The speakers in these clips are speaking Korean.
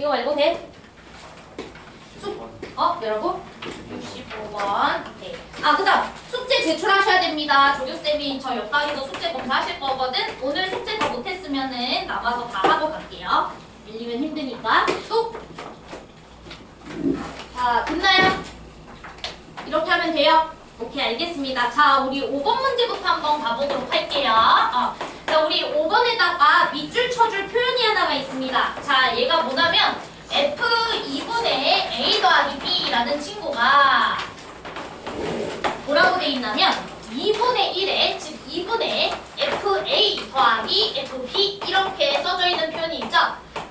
이거 말고 돼? 뭐라고? 65번. 네. 그 다음 숙제 제출하셔야 됩니다. 조교쌤이 저 옆가기도 숙제 검사하실 거거든. 오늘 숙제 더 못했으면은 남아서 다 하고 갈게요. 밀리면 힘드니까. 또. 자, 됐나요? 이렇게 하면 돼요? 오케이, 알겠습니다. 자, 우리 5번 문제부터 한번 가보도록 할게요. 자, 우리 5번에다가 밑줄 쳐줄 표현이 하나가 있습니다. 자, 얘가 뭐냐면 F2분의 A 더하기 B라는 친구가 뭐라고 돼 있냐면 2분의 1에 즉 2분의 FA 더하기 FB 이렇게 써져 있는 표현이 있죠.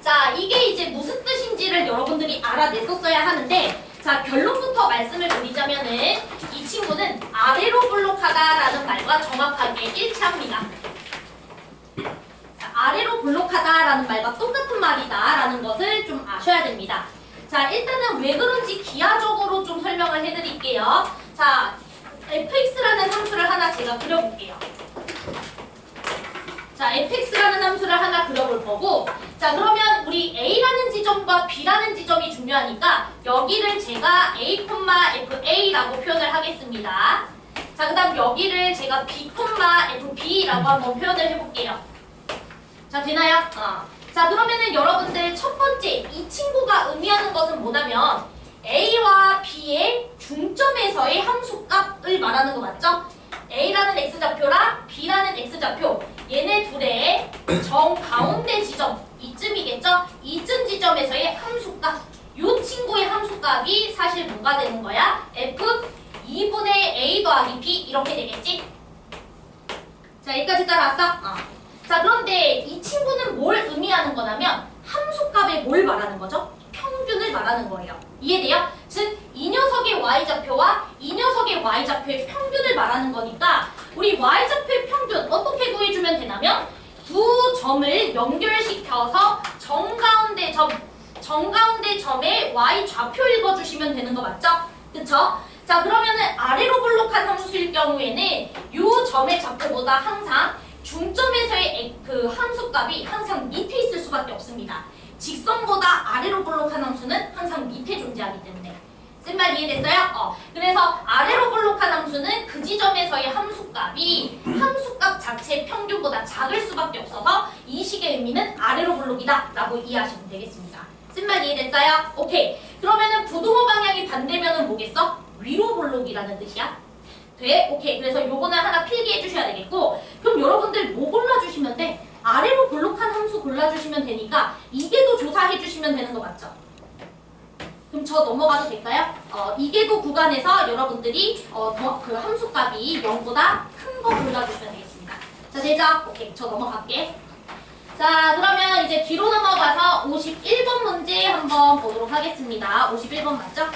자, 이게 이제 무슨 뜻인지를 여러분들이 알아냈었어야 하는데, 자, 결론부터 말씀을 드리자면은 이 친구는 아래로 블록하다라는 말과 정확하게 일치합니다. 아래로 블록하다라는 말과 똑같은 말이다라는 것을 좀 아셔야 됩니다. 자, 일단은 왜 그런지 기하적으로 좀 설명을 해드릴게요. 자, fx라는 함수를 하나 제가 그려볼게요. 자, fx라는 함수를 하나 그려볼 거고, 자, 그러면 우리 a라는 지점과 b라는 지점이 중요하니까 여기를 제가 a, fa라고 표현을 하겠습니다. 자, 그 다음 여기를 제가 b, fb라고 한번 표현을 해볼게요. 자, 되나요? 자, 그러면은 여러분들 첫 번째 이 친구가 의미하는 것은 뭐냐면 A와 B의 중점에서의 함수값을 말하는 거 맞죠? A라는 X좌표랑 B라는 X좌표, 얘네 둘의 정가운데 지점, 이쯤이겠죠? 이쯤 지점에서의 함수값, 이 친구의 함수값이 사실 뭐가 되는 거야? F 2분의 A 더하기 B 이렇게 되겠지? 자, 여기까지 따라왔어? 자, 그런데 이 친구는 뭘 의미하는 거냐면 함수값에 뭘 말하는 거죠? 평균을 말하는 거예요. 이해돼요? 즉, 이 녀석의 y좌표와 이 녀석의 y좌표의 평균을 말하는 거니까 우리 y좌표의 평균 어떻게 구해주면 되냐면 두 점을 연결시켜서 정가운데 점에 y좌표 읽어주시면 되는 거 맞죠? 그쵸? 자, 그러면은 아래로 블록한 함수일 경우에는 이 점의 좌표보다 항상 중점에서의 그 함수값이 항상 밑에 있을 수밖에 없습니다. 직선보다 아래로 블록한 함수는 항상 밑에 존재하기 때문에. 쓴 말 이해됐어요? 그래서 아래로 블록한 함수는 그 지점에서의 함수값이 함수값 자체의 평균보다 작을 수밖에 없어서 이 식의 의미는 아래로 블록이다 라고 이해하시면 되겠습니다. 쓴 말 이해됐어요? 오케이. 그러면은 부동호 방향이 반대면은 뭐겠어? 위로 블록이라는 뜻이야? 돼? 오케이. 그래서 요거는 하나 필기해 주셔야 되겠고, 그럼 여러분들 뭐 골라주시면 돼? 아래로 블록한 함수 골라주시면 되니까 이계도 조사해 주시면 되는 거 맞죠? 그럼 저 넘어가도 될까요? 이계도 구간에서 여러분들이 그 함수값이 0보다 큰 거 골라주시면 되겠습니다. 자, 되죠? 오케이. 저 넘어갈게. 자, 그러면 이제 뒤로 넘어가서 51번 문제 한번 보도록 하겠습니다. 51번 맞죠?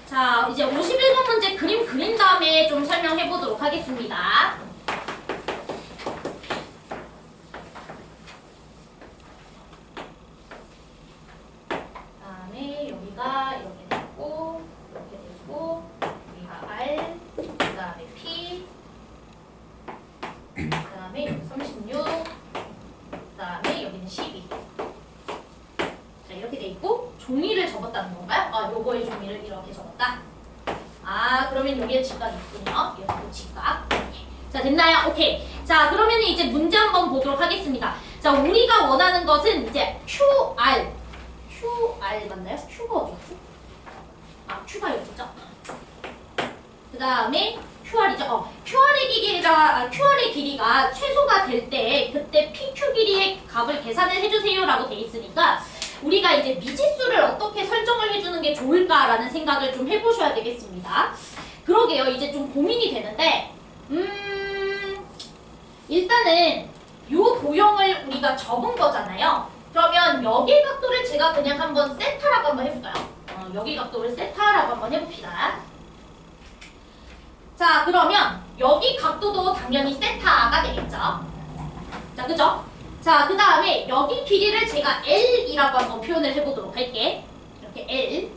자, 이제 51번 문제 그림 그린 다음에 좀 설명해 보도록 하겠습니다. 그다음에 여기가 이렇게 되고, 여기가 R, 그다음에 P, 그다음에 여기 36, 그다음에 여기는 12. 자, 이렇게 돼 있고 종이를 접었다는 건가요? 요거의 종이를 이렇게 접었다. 그러면 여기에 직각이 있군요. 이렇게 직각. 자, 됐나요? 오케이. 자, 그러면 이제 문제 한번 보도록 하겠습니다. 자, 우리가 원하는 것은 이제 QR 맞나요? Q가 어디였죠? Q가 여기죠. 그 다음에 QR이죠. QR의 길이가 최소가 될 때 그때 PQ 길이의 값을 계산을 해주세요 라고 돼 있으니까 우리가 이제 미지수를 어떻게 설정을 해주는 게 좋을까라는 생각을 좀 해보셔야 되겠습니다. 그러게요. 이제 좀 고민이 되는데 일단은 요 도형을 우리가 접은 거잖아요. 그러면 여기 각도를 제가 그냥 한번 세타라고 한번 해볼까요? 여기 각도를 세타라고 한번 해봅시다. 자, 그러면 여기 각도도 당연히 세타가 되겠죠. 자, 그죠? 자, 그 다음에 여기 길이를 제가 L이라고 한번 표현을 해보도록 할게. 이렇게 L.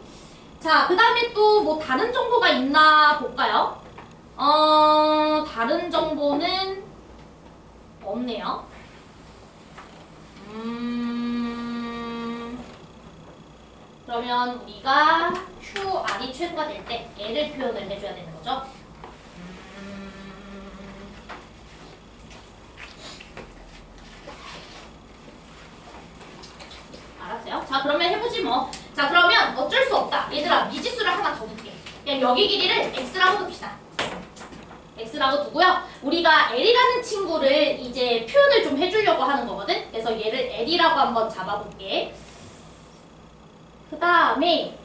자, 그 다음에 또 뭐 다른 정보가 있나 볼까요? 다른 정보는 없네요. 그러면 우리가 QR이 최소가 될 때 L을 표현을 해줘야 되는 거죠. 알았어요? 자, 그러면 해보지 뭐. 자, 그러면 어쩔 수 없다. 얘들아, 미지수를 하나 더 둘게. 그냥 여기 길이를 X라고 둡시다. X라고 두고요. 우리가 L이라는 친구를 이제 표현을 좀 해주려고 하는 거거든. 그래서 얘를 L이라고 한번 잡아볼게. 그 다음에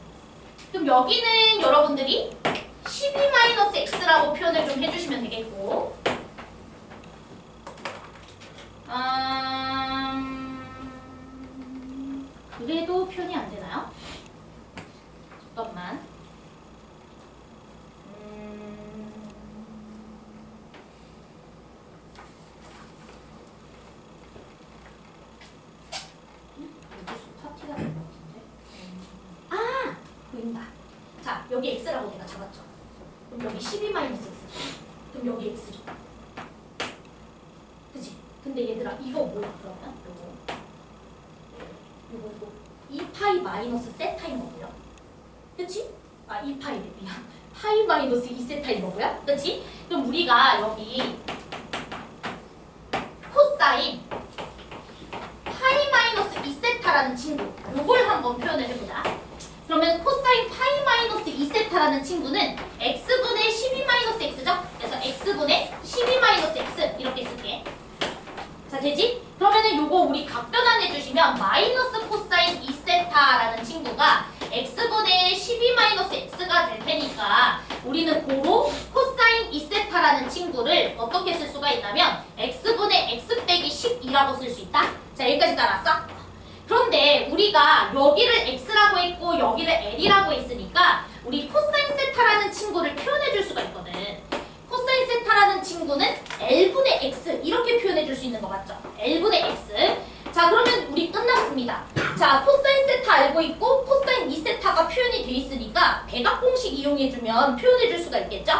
그럼 여기는 여러분들이 12-x라고 표현을 좀 해주시면 되겠고, 그래도 표현이 안 되나요? 잠깐만. 파티가 된 것 같은데. 보인다. 자, 여기 x라고 내가 잡았죠. 그럼 여기 12-x죠. 그럼 여기 x죠. 그치? 근데 얘들아, 이거 뭐야 그러면? 요거 2파이 마이너스 세타인 거고요. 그치? 2파이래, 미안. 파이 마이너스 2세타인 거고요. 그치? 그럼 우리가 여기 코사인 파이 마이너스 2세타라는 친구, 요걸 한번 표현을 해보자. 그러면 코사인 파이 마이너스 2세타라는 친구는 x분의 12-x죠? 그래서 x분의 12-x 이렇게 쓸게. 자, 되지? 그러면은 요거 우리 각변환해 주시면 마이너스 코사인 2세타라는 친구가 x분의 12-x가 될 테니까 우리는 고로 코사인 2세타라는 친구를 어떻게 쓸 수가 있냐면 x분의 x 빼기 12라고 쓸 수 있다. 자, 여기까지 따랐어? 그런데 우리가 여기를 x라고 했고 여기를 l이라고 했으니까 우리 코사인 세타라는 친구를 표현해 줄 수가 있거든. 코사인 세타라는 친구는 l분의 x 이렇게 표현해 줄 수 있는 거 맞죠? l분의 x. 자, 그러면 우리 끝났습니다. 자, 코사인 세타 알고 있고 코사인 2세타가 표현이 돼 있으니까 대각 공식 이용해 주면 표현해 줄 수가 있겠죠?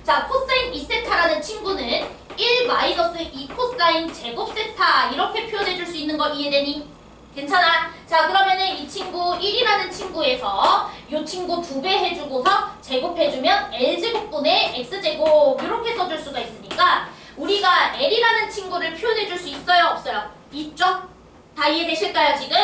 자, 코사인 2세타라는 친구는 1-2 코사인 제곱 세타 이렇게 표현해 줄 수 있는 거 이해되니? 괜찮아. 자, 그러면은 이 친구 1이라는 친구에서 이 친구 2배 해주고서 제곱해주면 L제곱분의 X제곱 이렇게 써줄 수가 있으니까 우리가 L이라는 친구를 표현해줄 수 있어요? 없어요? 있죠? 다 이해되실까요, 지금?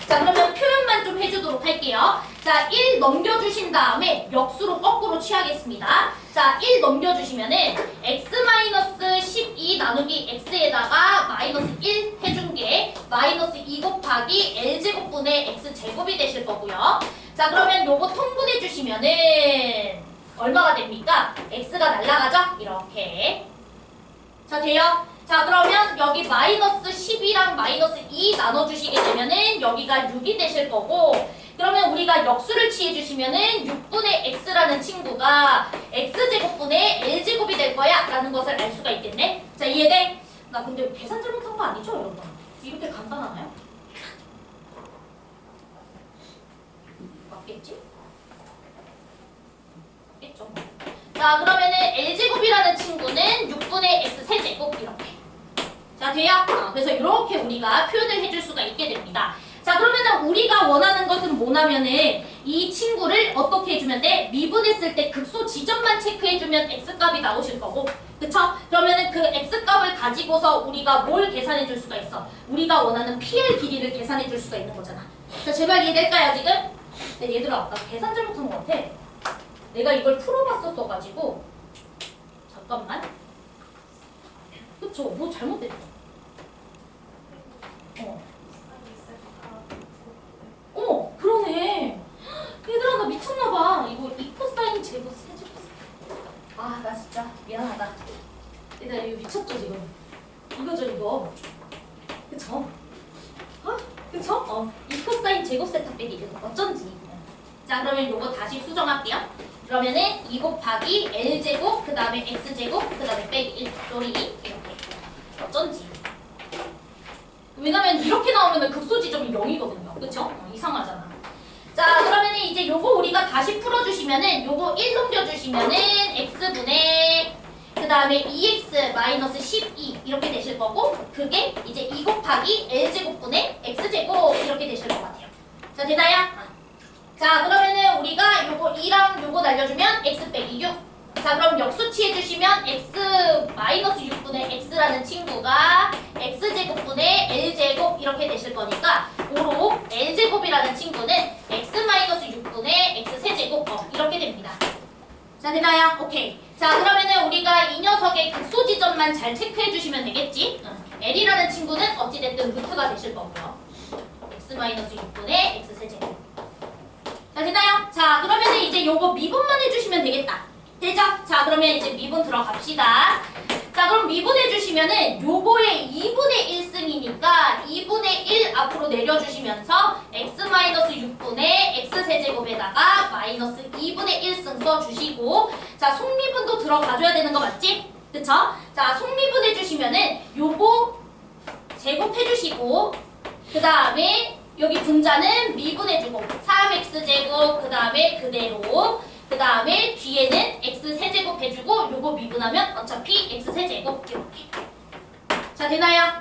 자, 그러면 표현만 좀 해주도록 할게요. 자, 1 넘겨주신 다음에 역수로 거꾸로 취하겠습니다. 자, 1 넘겨주시면은 x-12 나누기 x에다가 마이너스 1 해준 게 마이너스 2 곱하기 l제곱분의 x제곱이 되실 거고요. 자, 그러면 요거 통분해 주시면은 얼마가 됩니까? x가 날아가죠? 이렇게. 자, 돼요? 자, 그러면 여기 마이너스 10이랑 마이너스 2 나눠주시게 되면은 여기가 6이 되실 거고, 그러면 우리가 역수를 취해주시면은 6분의 x라는 친구가 x제곱분의 l제곱이 될 거야 라는 것을 알 수가 있겠네? 자, 이해돼? 나 근데 계산 잘못한 거 아니죠, 여러분? 이렇게 간단하나요? 맞겠지? 맞겠죠? 자, 그러면은 l제곱이라는 친구는 6분의 x 세제곱 이렇게. 자, 돼요? 그래서 이렇게 우리가 표현을 해줄 수가 있게 됩니다. 자, 그러면은 우리가 원하는 것은 뭐냐면은 이 친구를 어떻게 해주면 돼? 미분했을 때 극소 지점만 체크해주면 x값이 나오실 거고, 그쵸? 그러면은 그 x값을 가지고서 우리가 뭘 계산해 줄 수가 있어? 우리가 원하는 PL 길이를 계산해 줄 수가 있는 거잖아. 자, 제발 이해될까요, 지금? 근데 얘들아, 아까 계산 잘못한 것 같아. 내가 이걸 풀어봤었어가지고 잠깐만. 그쵸? 뭐 잘못됐어. 어머, 그러네. 얘들아, 나 미쳤나봐. 이거 이코사인 제곱 세제곱. 나 진짜 미안하다. 얘들아, 이거 미쳤죠, 지금? 이거죠, 이거. 그쵸? 그쵸? 이코사인 제곱 세타 빼기 이거 어쩐지. 자, 그러면 요거 다시 수정할게요. 그러면은 2 곱하기 L제곱, 그 다음에 X제곱, 그 다음에 빼기 1, 쏘리 이렇게. 어쩐지. 왜냐면 이렇게 나오면 극소지점이 0이거든요. 그쵸? 이상하잖아. 자, 그러면은 이제 요거 우리가 다시 풀어주시면은 요거 1 넘겨주시면은 x분의 그 다음에 2x 마이너스 12 이렇게 되실 거고 그게 이제 2 곱하기 L제곱분의 X제곱 이렇게 되실 것 같아요. 자, 되나요? 자, 그러면은 우리가 요거 2랑 요거 날려주면 X 빼기 6. 자, 그럼 역수치 해주시면 X 마이너스 6분의 X라는 친구가 X제곱분의 L제곱 이렇게 되실 거니까 고로 L제곱이라는 친구는 X 마이너스 6분의 X 세제곱 이렇게 됩니다. 자, 되나요? 오케이. 자, 그러면은 우리가 이 녀석의 극소 지점만 잘 체크해 주시면 되겠지? L이라는 친구는 어찌됐든 루트가 되실 거고요. X 마이너스 6분의 X 세제곱. 자, 되나요? 자, 그러면은 이제 요거 미분만 해주시면 되겠다. 되죠? 자, 그러면 이제 미분 들어갑시다. 자, 그럼 미분해주시면은 요거의 2분의 1승이니까 2분의 1 앞으로 내려주시면서 x-6분의 x세제곱에다가 마이너스 2분의 1승 써주시고 자, 속미분도 들어가줘야 되는 거 맞지? 그쵸? 자, 속미분해주시면은 요거 제곱해주시고 그 다음에 여기 분자는 미분해주고 3x제곱 그 다음에 그대로 그 다음에 뒤에는 x세제곱 해주고 요거 미분하면 어차피 x세제곱 이렇게. 자, 되나요?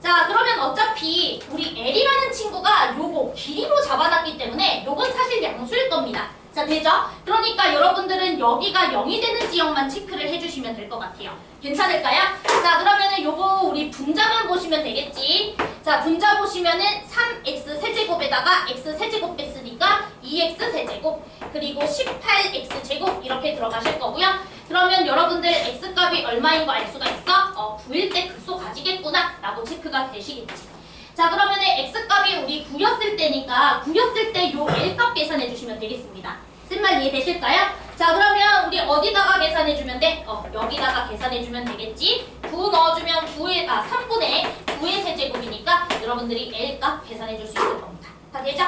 자, 그러면 어차피 우리 L이라는 친구가 요거 길이로 잡아놨기 때문에 요건 사실 양수일 겁니다. 자, 되죠? 그러니까 여러분들은 여기가 0이 되는 지역만 체크를 해주시면 될 것 같아요. 괜찮을까요? 자, 그러면은 요거 우리 분자만 보시면 되겠지. 자, 분자 보시면은 3x 세제곱에다가 x 세제곱 뺐으니까 2x 세제곱 그리고 18x 제곱 이렇게 들어가실 거고요. 그러면 여러분들 x값이 얼마인 거 알 수가 있어? 9일 때 극소 가지겠구나 라고 체크가 되시겠지. 자, 그러면은 x값이 우리 9였을 때니까 9였을 때 요 L값 계산해 주시면 되겠습니다. 쓴말 이해되실까요? 자, 그러면 우리 어디다가 계산해 주면 돼? 여기다가 계산해 주면 되겠지? 9 넣어주면 3분의 9의 세제곱이니까 여러분들이 L값 계산해 줄 수 있을 겁니다. 다 되죠?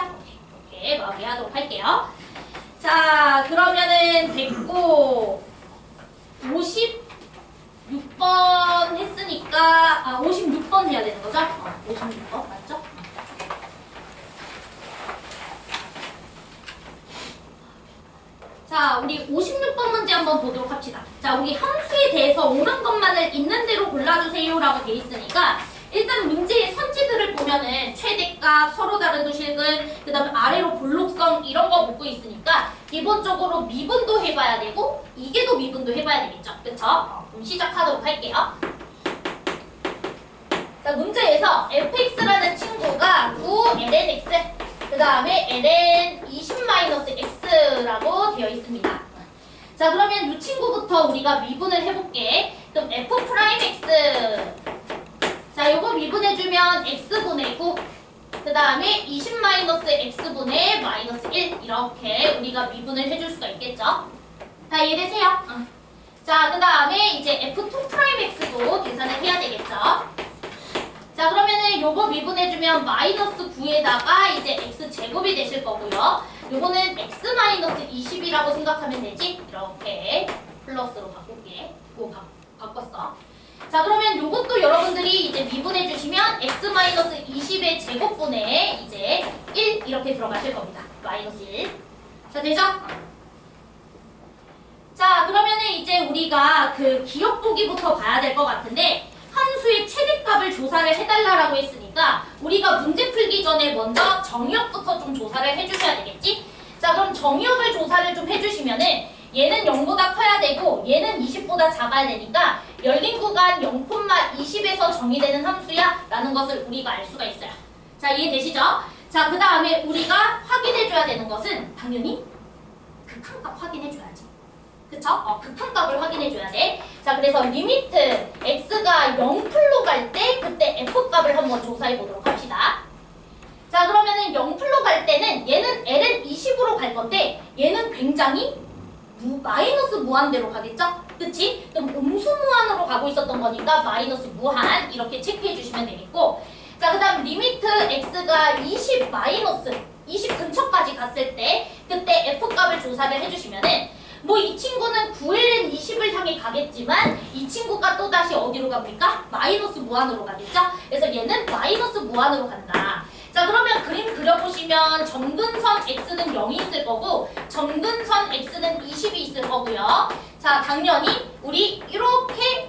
이렇게 마무리하도록 할게요. 자, 그러면은 됐고 56번 했으니까 56번 해야 되는 거죠? 56번 맞죠? 자, 우리 56번 문제 한번 보도록 합시다. 자, 우리 함수에 대해서 옳은 것만을 있는 대로 골라주세요 라고 돼 있으니까 일단 문제의 선지들을 보면은 최대값, 서로 다른 도실근, 그 다음에 아래로 볼록성 이런 거 묻고 있으니까 기본적으로 미분도 해봐야 되고 이게도 미분도 해봐야 되겠죠. 그쵸? 그럼 시작하도록 할게요. 자, 문제에서 fx라는 친구가 9lnx 그 다음에 ln 20-x라고 되어 있습니다. 자, 그러면 이 친구부터 우리가 미분을 해볼게. 그럼 f'x 자, 요거 미분해주면 x분의 9 그 다음에 20-x분의 -1 이렇게 우리가 미분을 해줄 수가 있겠죠? 다 이해되세요? 자, 그 다음에 이제 f2'x도 계산을 해야 되겠죠? 자, 그러면은 요거 미분해주면 -9에다가 이제 x제곱이 되실 거고요. 요거는 x-20이라고 생각하면 되지? 이렇게 플러스로 바꿀게. 바꿨어. 자, 그러면 요것도 여러분들이 이제 미분해주시면 x-20의 제곱분의 이제 1 이렇게 들어가실 겁니다. -1. 자, 되죠? 자, 그러면은 이제 우리가 그 기억 보기부터 봐야 될 것 같은데 함수의 최대값을 조사를 해달라고 했으니까 우리가 문제 풀기 전에 먼저 정의역부터 좀 조사를 해주셔야 되겠지? 자, 그럼 정의역을 조사를 좀 해주시면은 얘는 0보다 커야 되고 얘는 20보다 작아야 되니까 열린 구간 0,20에서 정의되는 함수야 라는 것을 우리가 알 수가 있어요. 자, 이해되시죠? 자, 그 다음에 우리가 확인해줘야 되는 것은 당연히 극한값 확인해줘야지. 그쵸? 극한값을 확인해줘야 돼. 자, 그래서 리미트 x가 0풀로 갈 때 그때 f값을 한번 조사해보도록 합시다. 자, 그러면은 0풀로 갈 때는 얘는 ln 20으로 갈 건데 얘는 굉장히 마이너스 무한대로 가겠죠? 그치? 그럼 음수 무한으로 가고 있었던 거니까 마이너스 무한 이렇게 체크해 주시면 되겠고 자, 그 다음 리미트 x가 20 근처까지 갔을 때 그때 f값을 조사를 해주시면은 뭐 이 친구는 9ln 20을 향해 가겠지만 이 친구가 또다시 어디로 갑니까? 마이너스 무한으로 가겠죠? 그래서 얘는 마이너스 무한으로 간다. 자, 자, 그러면 그림 그려보시면 점근선 x는 0이 있을 거고 점근선 x는 20이 있을 거고요. 자, 당연히 우리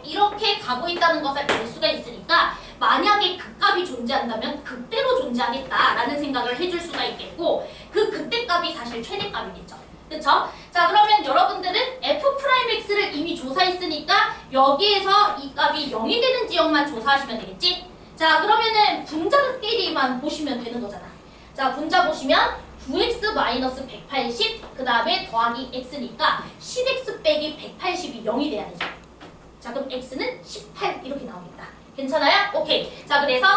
이렇게 가고 있다는 것을 알 수가 있으니까 만약에 극값이 존재한다면 극대로 존재하겠다라는 생각을 해줄 수가 있겠고 그 극대값이 사실 최대값이겠죠. 그쵸? 자, 그러면 여러분들은 f'x를 이미 조사했으니까 여기에서 이 값이 0이 되는 지역만 조사하시면 되겠지? 자, 그러면은 분자끼리만 보시면 되는 거잖아. 자, 분자 보시면 9x-180 그 다음에 더하기 x니까 10x 빼기 180이 0이 돼야 되죠. 자, 그럼 x는 18 이렇게 나오겠다. 괜찮아요? 오케이. 자, 그래서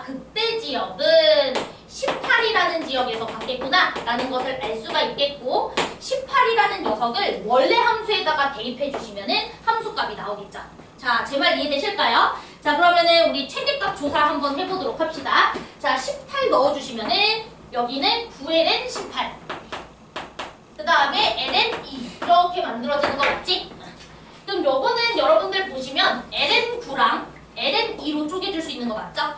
그때 지역은 18이라는 지역에서 받겠구나 라는 것을 알 수가 있겠고 18이라는 녀석을 원래 함수에다가 대입해 주시면은 함수값이 나오겠죠. 자, 제 말 이해되실까요? 자, 그러면은 우리 최대값 조사 한번 해보도록 합시다. 자, 18 넣어주시면은 여기는 9ln 18 그 다음에 ln 2 이렇게 만들어지는 거 맞지? 그럼 요거는 여러분들 보시면 ln9랑 ln2로 쪼개줄 수 있는 거 맞죠?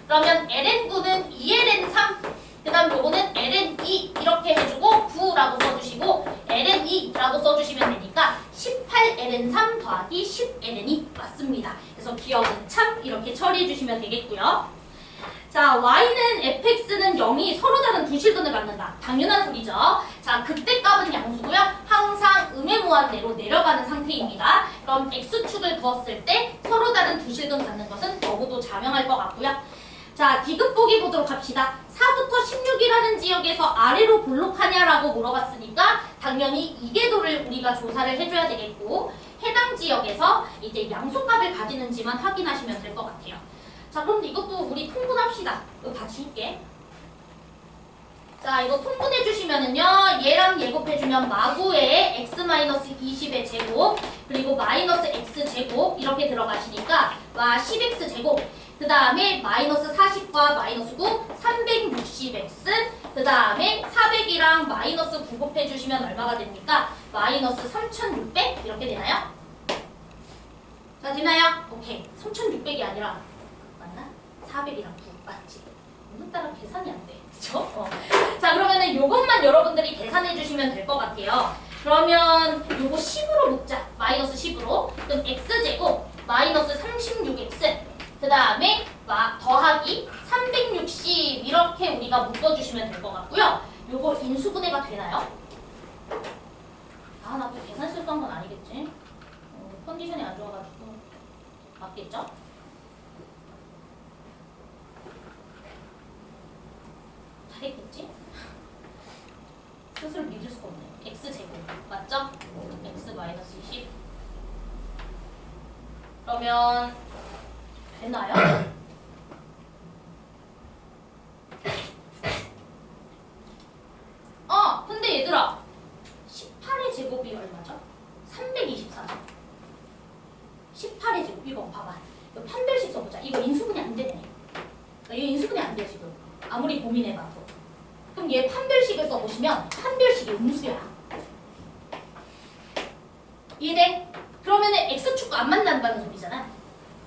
그러면 ln9는 2ln3 그 다음 요거는 ln2 이렇게 해주고 9라고 써주시고 ln2라고 써주시면 되니까 18ln3 더하기 10ln2 맞습니다. 그래서 기억은 참 이렇게 처리해 주시면 되겠고요. 자, y는 fx는 0이 서로 다른 두 실근을 갖는다. 당연한 소리죠. 자, 극대값은 양수고요. 항상 음의 무한대로 내려가는 상태입니다. 그럼 x축을 그었을 때 서로 다른 두 실근 갖는 것은 너무도 자명할 것 같고요. 자, 디귿 보기 보도록 합시다. 4부터 16이라는 지역에서 아래로 볼록하냐라고 물어봤으니까 당연히 이 궤도를 우리가 조사를 해줘야 되겠고 해당 지역에서 이제 양수값을 가지는지만 확인하시면 될 것 같아요. 자, 그럼 이것도 우리 통분합시다. 이거 다 지울게. 자, 이거 통분해 주시면은요. 얘랑 예곱해주면 마구에 x-20의 제곱 그리고 마이너스 x제곱 이렇게 들어가시니까 와 10x제곱 그 다음에 마이너스 40과 마이너스 9 360x 그 다음에 400이랑 마이너스 9 곱해주시면 얼마가 됩니까? 마이너스 3600 이렇게 되나요? 자, 되나요? 오케이. 3600이 아니라 맞나? 400이랑 9 맞지? 오늘따라 계산이 안 돼. 그쵸? 자, 그러면은 요것만 여러분들이 계산해 주시면 될 것 같아요. 그러면 요거 10으로 묶자. 마이너스 10으로. 그럼 x제곱 마이너스 36x 그 다음에 더하기 360 이렇게 우리가 묶어주시면 될 것 같고요. 요거 인수분해가 되나요? 나 또 계산 실수한 건 아니겠지? 컨디션이 안 좋아가지고 맞겠죠? 잘했겠지? 스스로 믿을 수가 없네요. x제곱 맞죠? x-20 그러면 되나요? 근데 얘들아 18의 제곱이 얼마죠? 324죠? 18의 제곱 이거 봐봐 이거 판별식 써보자. 이거 인수분해 안 되네. 이거 인수분해 안 돼 지금 아무리 고민해봐도. 그럼 얘 판별식을 써보시면 판별식이 음수야. 이해돼? 그러면은 x축과 안 만난다는 소리잖아.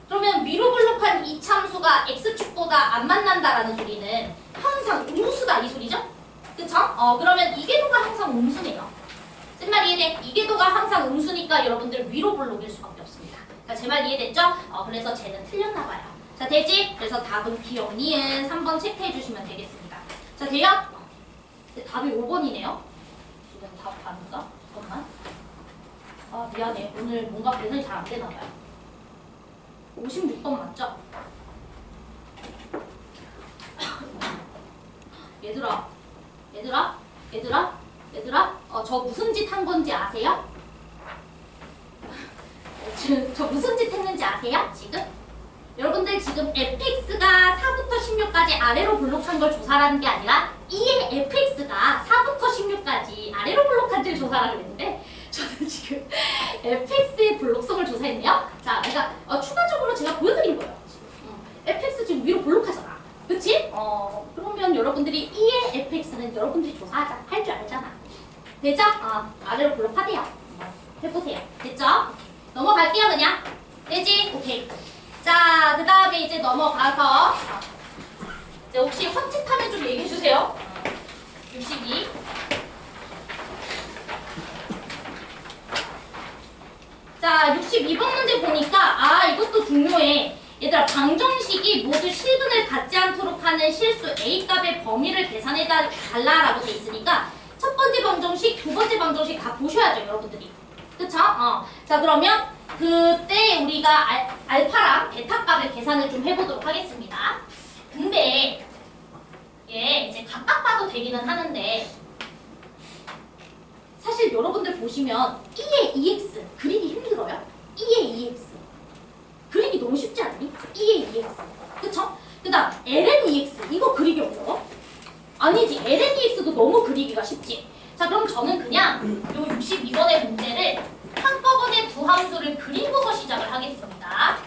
그러면 위로 블록한 이 참수가 x축보다 안 만난다라는 소리는 항상 음수다 이 소리죠? 그쵸? 그러면 이 궤도가 항상 음수네요. 쓴 말 이해돼? 이 궤도가 항상 음수니까 여러분들 위로 블록일 수밖에 없습니다. 제 말 이해됐죠? 그래서 쟤는 틀렸나봐요. 자, 되지? 그래서 답은 기억 니은 3번 체크해 주시면 되겠습니다. 자, 돼요? 답이 5번이네요. 지금 답 봤는가? 잠깐만. 미안해. 오늘 뭔가 계산이 잘 안 되나봐요. 56번 맞죠? 얘들아, 저 무슨 짓 한 건지 아세요? 저 무슨 짓 했는지 아세요? 지금? 여러분들 지금 fx가 4부터 16까지 아래로 블록한 걸 조사하는 게 아니라 이의 fx가 4부터 16까지 아래로 블록한지를 조사하라고 했는데 저는 지금 fx의 블록성을 조사했네요. 자, 그러니까 추가적으로 제가 보여드린 거예요. fx 지금 위로 블록하잖아. 그치? 그러면 여러분들이 이의 fx는 여러분들이 조사하자. 할 줄 알잖아. 되죠? 아래로 블록하대요. 해보세요. 됐죠? 넘어갈게요, 그냥. 되지? 오케이. 자, 그 다음에 이제 넘어가서 이제 혹시 헛짓하면 좀 얘기해 주세요. 62. 자, 62번 문제 보니까 이것도 중요해. 얘들아, 방정식이 모두 실근을 갖지 않도록 하는 실수 A값의 범위를 계산해 달라라고 돼 있으니까 첫 번째 방정식, 두 번째 방정식 다 보셔야죠, 여러분들이. 그쵸? 자, 그러면 그때 우리가 알파랑 베타 값의 계산을 좀 해보도록 하겠습니다. 근데 얘 이제 각각 봐도 되기는 하는데 사실 여러분들 보시면 2의 2x 그리기 힘들어요? 2의 2x 그리기 너무 쉽지 않니? 2의 2x 그쵸? 그 다음 ln 2x 이거 그리기 어려워? 아니지, ln 2x도 너무 그리기가 쉽지. 자, 그럼 저는 그냥 요 62번의 문제를 한꺼번에 두 함수를 그리고서 시작을 하겠습니다.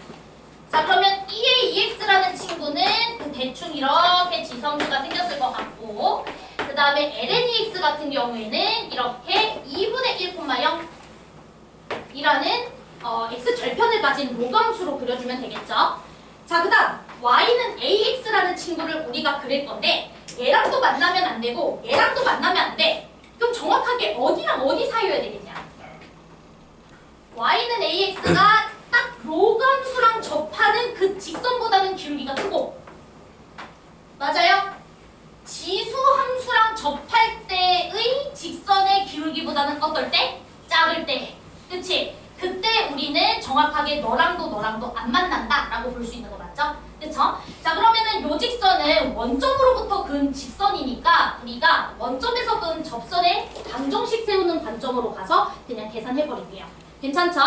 자, 그러면 2의 2x라는 친구는 그 대충 이렇게 지성수가 생겼을 것 같고, 그 다음에 ln 2x 같은 경우에는 이렇게 2분의 1,0 이라는 x 절편을 가진 로감수로 그려주면 되겠죠. 자, 그 다음 y는 ax라는 친구를 우리가 그릴 건데 얘랑도 만나면 안 되고 얘랑도 만나면 안 돼. 그럼 정확하게 어디랑 어디 사이여야 되겠냐? y는 ax가 딱 로감수랑 접하는 그 직선보다는 기울기가 크고, 맞아요? 지수함수랑 접할 때의 직선의 기울기보다는 어떨 때? 작을 때. 그치? 그때 우리는 정확하게 너랑도 안 만난다 라고 볼 수 있는 거 맞죠? 그쵸? 자, 그러면은 요 직선은 원점으로부터 근 직선이니까 우리가 원점에서 근 접선에 방정식 세우는 관점으로 가서 그냥 계산해 버릴게요. 괜찮죠?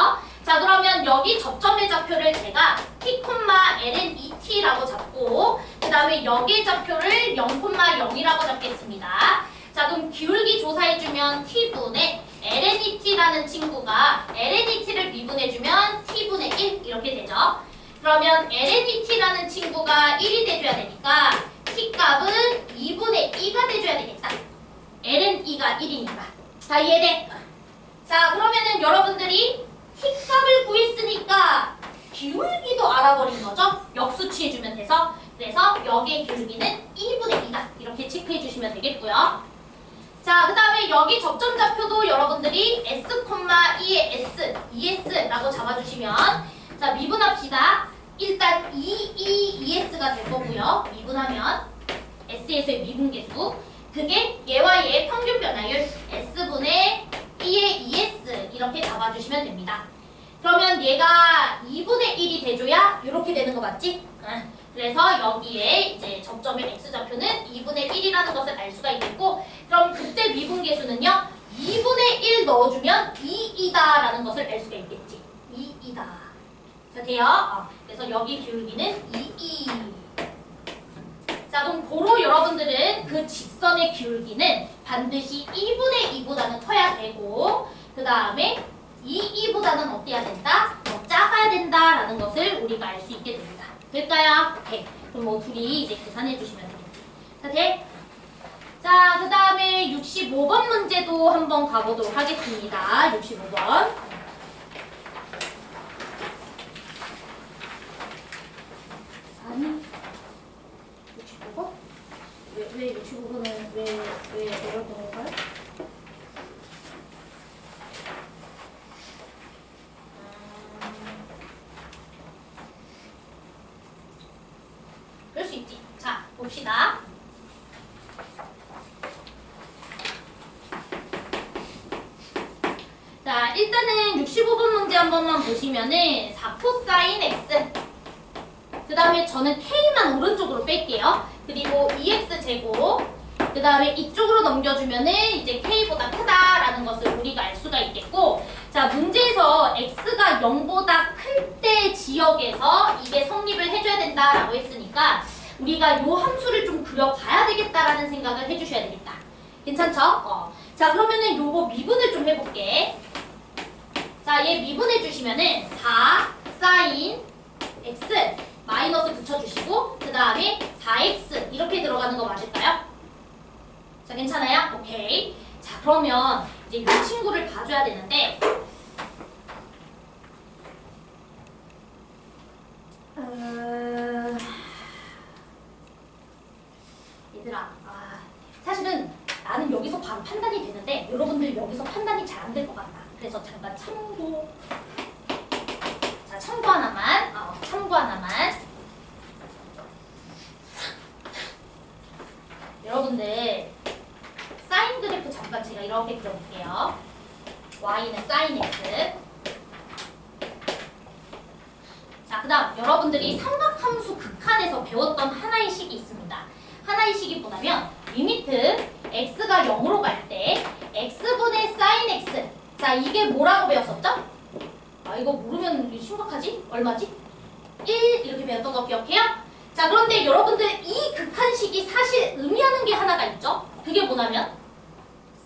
자, 그러면 여기 접점의 좌표를 제가 t, ln 2t라고 잡고 그 다음에 여기의 좌표를 0,0이라고 잡겠습니다. 자, 그럼 기울기 조사해주면 t분의 ln 2t라는 친구가 ln 2t를 미분해주면 t분의 1 이렇게 되죠. 그러면 ln 2t라는 친구가 1이 돼줘야 되니까 t값은 2분의 2가 돼줘야 되겠다. ln 2가 1이니까. 자, 이해돼? 자, 그러면은 여러분들이 t값을 구했으니까 기울기도 알아버린 거죠? 역수 취해주면 돼서. 그래서 여기의 기울기는 2분의 2다. 이렇게 체크해 주시면 되겠고요. 자, 그 다음에 여기 접점 좌표도 여러분들이 s, 2의 s, 2s라고 잡아주시면 자, 미분합시다. 일단 2s가 될 거고요. 미분하면 s에서의 미분계수 그게 얘와 얘의 평균 변화율 s분의 2의 2s 이렇게 잡아주시면 됩니다. 그러면 얘가 2분의 1이 돼줘야 이렇게 되는 거 맞지? 그래서 여기에 이제 접점의 x좌표는 2분의 1이라는 것을 알 수가 있겠고, 그럼 그때 미분계수는요 2분의 1 넣어주면 2이다 라는 것을 알 수가 있겠지. 2이다. 자, 돼요? 그래서 여기 기울기는 2. 자, 그럼 고로 여러분들은 그 직선의 기울기는 반드시 2분의 2보다는 커야 되고, 그 다음에 2보다는 어때야 된다? 더 작아야 된다라는 것을 우리가 알 수 있게 됩니다. 될까요? 네. 그럼 뭐 둘이 이제 계산해 주시면 되겠지. 자, 돼? 자, 그 다음에 65번 문제도 한번 가보도록 하겠습니다. 65번. 아니, 65번? 왜 65번은 왜 이럴 건가요? 그럴 수 있지. 자, 봅시다. 자, 일단은 65번 문제 한 번만 보시면은 4코사인 x 그 다음에 저는 k만 오른쪽으로 뺄게요. 그리고 2x제곱 그 다음에 이쪽으로 넘겨주면은 이제 k보다 크다라는 것을 우리가 알 수가 있겠고, 자, 문제에서 x가 0보다 클 때 지역에서 이게 성립을 해줘야 된다라고 했으니까 우리가 요 함수를 좀 그려봐야 되겠다라는 생각을 해주셔야 되겠다. 괜찮죠? 자, 그러면은 요거 미분을 좀 해볼게. 자, 얘 미분해 주시면은 4 사인 x 마이너스 붙여주시고 그 다음에 4x 이렇게 들어가는 거 맞을까요? 자, 괜찮아요? 오케이. 자, 그러면 이제 이 친구를 봐줘야 되는데 나왔는데 여러분들 여기서 판단이 잘 안 될 것 같다. 그래서 잠깐 참고. 자, 참고 하나만. 참고 하나만. 여러분들 사인 그래프 잠깐 제가 이렇게 그려볼게요. y는 sin x. 자, 그 다음 여러분들이 삼각함수 극한에서 배웠던 하나의 식이 있습니다. 하나의 식이 뭐냐면 리미트 x가 0으로 갈 때 x분의 sin x. 자, 이게 뭐라고 배웠었죠? 이거 모르면 심각하지? 얼마지? 1 이렇게 배웠던 거 기억해요? 자, 그런데 여러분들 이 극한식이 사실 의미하는 게 하나가 있죠? 그게 뭐냐면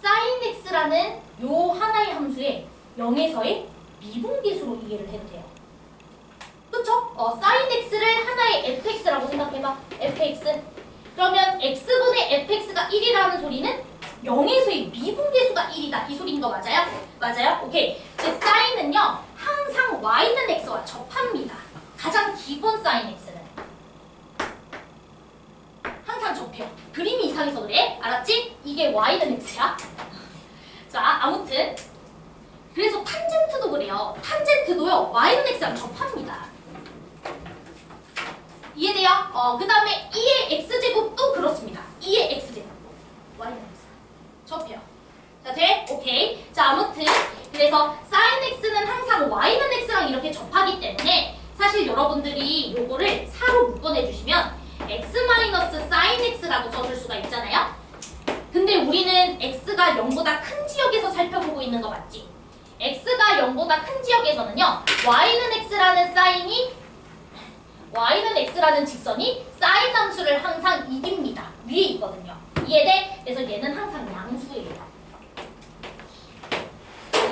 sin x라는 요 하나의 함수에 0에서의 미분계수로 이해를 해도 돼요. 그쵸? sin x를 하나의 fx라고 생각해봐. fx. 그러면 x분의 fx가 1이라는 소리는 0에서의 미분계수가 1이다. 이 소리인 거 맞아요? 맞아요? 오케이. 즉 si는요 항상 y는 x와 접합니다. 가장 기본 sin x는 항상 접해요. 그림이 이상해서 그래. 알았지? 이게 y는 x야. 자, 아무튼 그래서 탄젠트도 그래요. 탄젠트도요 y는 x랑 접합니다. 이해돼요? 그 다음에 2의 x제곱도 그렇습니다. 2의 x제곱 y는 x 접해요. 자, 돼? 오케이. 자, 아무튼 그래서 sin x는 항상 y는 x랑 이렇게 접하기 때문에 사실 여러분들이 요거를 4로 묶어내주시면 x-sin x라고 써줄 수가 있잖아요. 근데 우리는 x가 0보다 큰 지역에서 살펴보고 있는 거 맞지? x가 0보다 큰 지역에서는요 y는 x라는 직선이 sin 함수를 항상 이깁니다. 위에 있거든요. 이해돼? 그래서 얘는 항상 양수예요.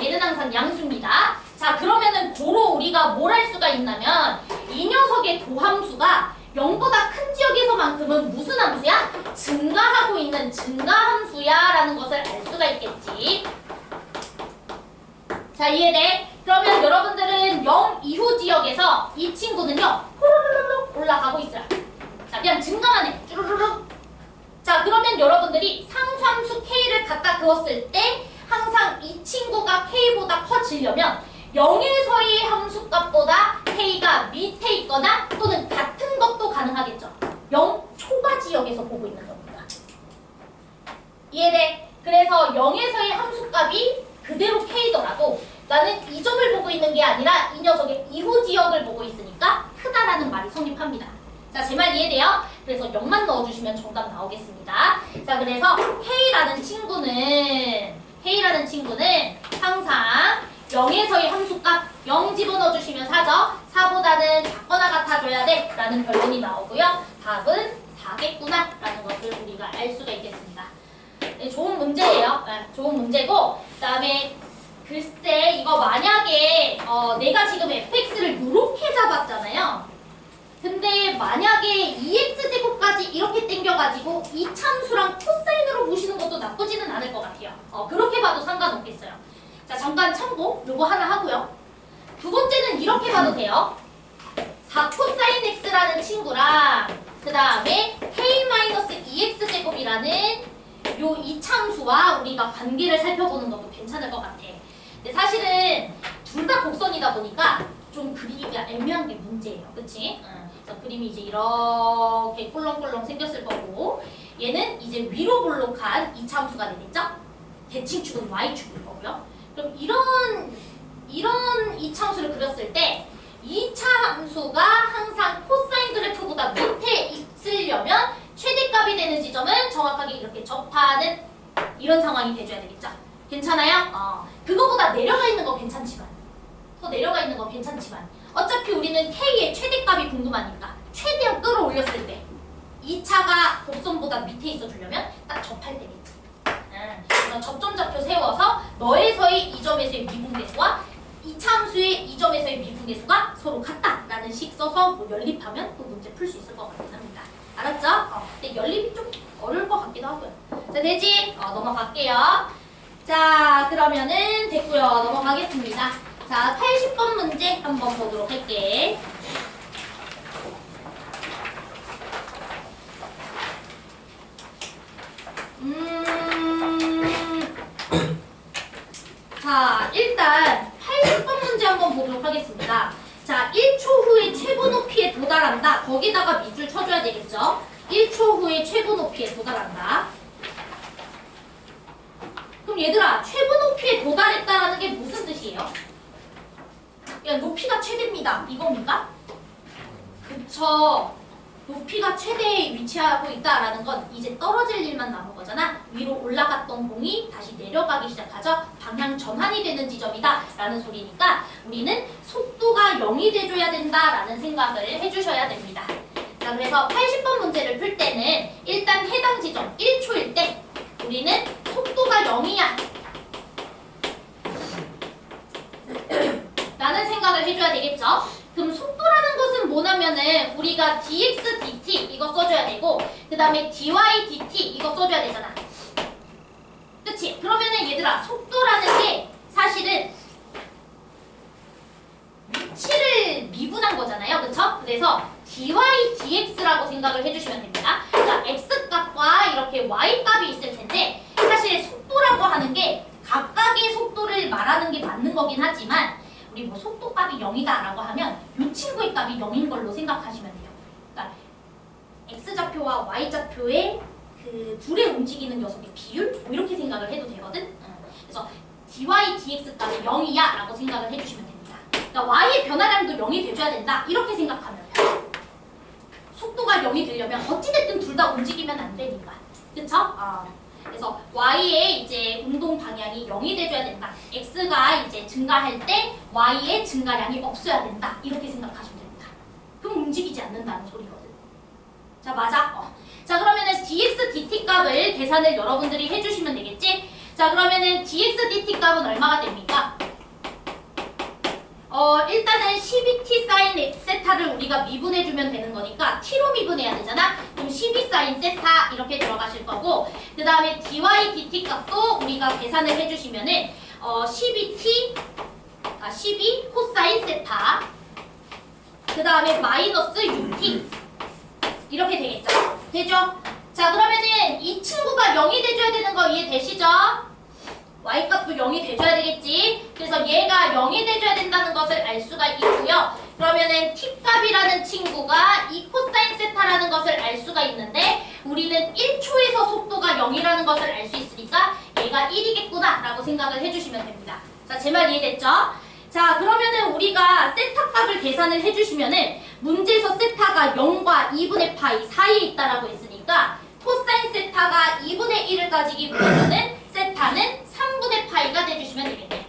얘는 항상 양수입니다. 자, 그러면은 고로 우리가 뭘 할 수가 있냐면 이 녀석의 도함수가 0보다 큰 지역에서만큼은 무슨 함수야? 증가하고 있는 증가함수야 라는 것을 알 수가 있겠지. 자, 이해돼? 그러면 여러분들은 0 이후 지역에서 이 친구는요 호로로록 올라가고 있어요. 자, 그냥 증가만 해. 쭈루루룩. 자, 그러면 여러분들이 상수함수 k를 갖다 그었을 때 항상 이 친구가 k보다 커지려면 0에서의 함수값보다 k가 밑에 있거나 또는 같은 것도 가능하겠죠. 0 초과 지역에서 보고 있는 겁니다. 이해돼? 그래서 0에서의 함수값이 그대로 k더라도 나는 이 점을 보고 있는 게 아니라 이 녀석의 이후 지역을 보고 있으니까 크다라는 말이 성립합니다. 자, 제 말 이해돼요? 그래서 0만 넣어주시면 정답 나오겠습니다. 자, 그래서 K라는 친구는 항상 0에서의 함수값 0 집어넣어주시면 4죠. 4보다는 작거나 같아줘야 돼 라는 결론이 나오고요. 답은 4겠구나 라는 것을 우리가 알 수가 있겠습니다. 네, 좋은 문제예요. 네, 좋은 문제고 그 다음에 글쎄 이거 만약에 내가 지금 fx를 이렇게 잡았잖아요. 근데 만약에 2x제곱까지 이렇게 땡겨가지고 이 참수랑 코사인으로 보시는 것도 나쁘지는 않을 것 같아요. 그렇게 봐도 상관없겠어요. 자, 잠깐 참고 요거 하나 하고요. 두 번째는 이렇게 봐도 돼요. 4코사인 x라는 친구랑 그 다음에 k-2x제곱이라는 요 이참수와 우리가 관계를 살펴보는 것도 괜찮을 것 같아. 근데 사실은 둘 다 곡선이다 보니까 좀 그리기가 애매한 게 문제예요. 그치? 그래서 그림이 이제 이렇게 꿀렁꿀렁 생겼을 거고 얘는 이제 위로 볼록한 이차함수가 되겠죠? 대칭축은 y축일 거고요. 그럼 이런 이차함수를 그렸을 때 이차함수가 항상 코사인 그래프보다 밑에 있으려면 최대값이 되는 지점은 정확하게 이렇게 접하는 이런 상황이 돼줘야 되겠죠? 괜찮아요? 그거보다 내려가 있는 거 괜찮지만 더 내려가 있는 거 괜찮지만 어차피 우리는 K의 최대값이 궁금하니까 최대한 끌어올렸을 때 2차가 곡선보다 밑에 있어 주려면 딱 접할 때겠지. 그래서 접점좌표 세워서 너에서의 이 점에서의 미분계수와 이차함수의 이 점에서의 미분계수가 서로 같다라는 식 써서 뭐 연립하면 그 문제 풀 수 있을 것 같긴 합니다. 알았죠? 근데 연립이 좀 어려울 것 같기도 하고요. 자, 되지? 넘어갈게요. 자, 그러면은 됐고요. 넘어가겠습니다. 자, 80번 문제 한번 보도록 할게. 도달한다. 거기다가 밑줄 쳐줘야 되겠죠. 1초 후에 최고 높이에 도달한다. 그럼 얘들아, 최고 높이에 도달했다라는 게 무슨 뜻이에요? 야, 높이가 최대입니다. 이겁니까? 그쵸. 높이가 최대에 위치하고 있다라는 건 이제 떨어질 일만 남은 거잖아. 위로 올라갔던 공이 다시 내려가기 시작하죠. 방향 전환이 되는 지점이다 라는 소리니까 우리는 속도가 0이 돼줘야 된다라는 생각을 해주셔야 됩니다. 자, 그래서 80번 문제를 풀 때는 일단 해당 지점 1초일 때 우리는 속도가 0이야 라는 생각을 해줘야 되겠죠. 그럼 속도라는 것은 뭐냐면은 우리가 dx, dt 이거 써줘야 되고 그 다음에 dy, dt 이거 써줘야 되잖아. 그치? 그러면은 얘들아, 속도라는 게 사실은 위치를 미분한 거잖아요. 그쵸? 그래서 dy, dx라고 생각을 해주시면 됩니다. 그러니까 x값과 이렇게 y값이 있을 텐데 사실 속도라고 하는 게 각각의 속도를 말하는 게 맞는 거긴 하지만 우리 뭐 속도값이 0이다 라고 하면 이 친구의 값이 0인 걸로 생각하시면 돼요. 그러니까 x좌표와 y좌표의 그 둘의 움직이는 녀석의 비율? 뭐 이렇게 생각을 해도 되거든? 그래서 dy, dx 값이 0이야 라고 생각을 해주시면 됩니다. 그러니까 y의 변화량도 0이 돼줘야 된다 이렇게 생각하면 돼요. 속도가 0이 되려면 어찌됐든 둘 다 움직이면 안 되니까. 그쵸? 그래서 y의 이제 운동 방향이 0이 돼줘야 된다. x가 이제 증가할 때 y의 증가량이 없어야 된다. 이렇게 생각하시면 됩니다. 그럼 움직이지 않는다는 소리거든. 자, 맞아? 자, 그러면은 dx, dt 값을 계산을 여러분들이 해주시면 되겠지? 자, 그러면은 dx, dt 값은 얼마가 됩니까? 일단은 12t sin 세타를 우리가 미분해주면 되는 거니까 t로 미분해야 되잖아? 그럼 12 sin 세타 이렇게 들어가실 거고 그 다음에 dy, dt 값도 우리가 계산을 해주시면은 12 코사인 세타 그 다음에 마이너스 6t 이렇게 되겠죠? 되죠? 자, 그러면은 이 친구가 0이 돼줘야 되는 거 이해되시죠? y값도 0이 돼줘야 되겠지. 그래서 얘가 0이 돼줘야 된다는 것을 알 수가 있고요. 그러면은 t값이라는 친구가 이 코사인 세타라는 것을 알 수가 있는데 우리는 1초에서 속도가 0이라는 것을 알 수 있으니까 얘가 1이겠구나 라고 생각을 해주시면 됩니다. 자, 제 말 이해됐죠? 자, 그러면은 우리가 세타 값을 계산을 해주시면은 문제에서 세타가 0과 2분의 파이 사이에 있다라고 했으니까 코사인 세타가 2분의 1을 가지기 위해서는 세타는 3분의 파이가 돼주시면 되겠네.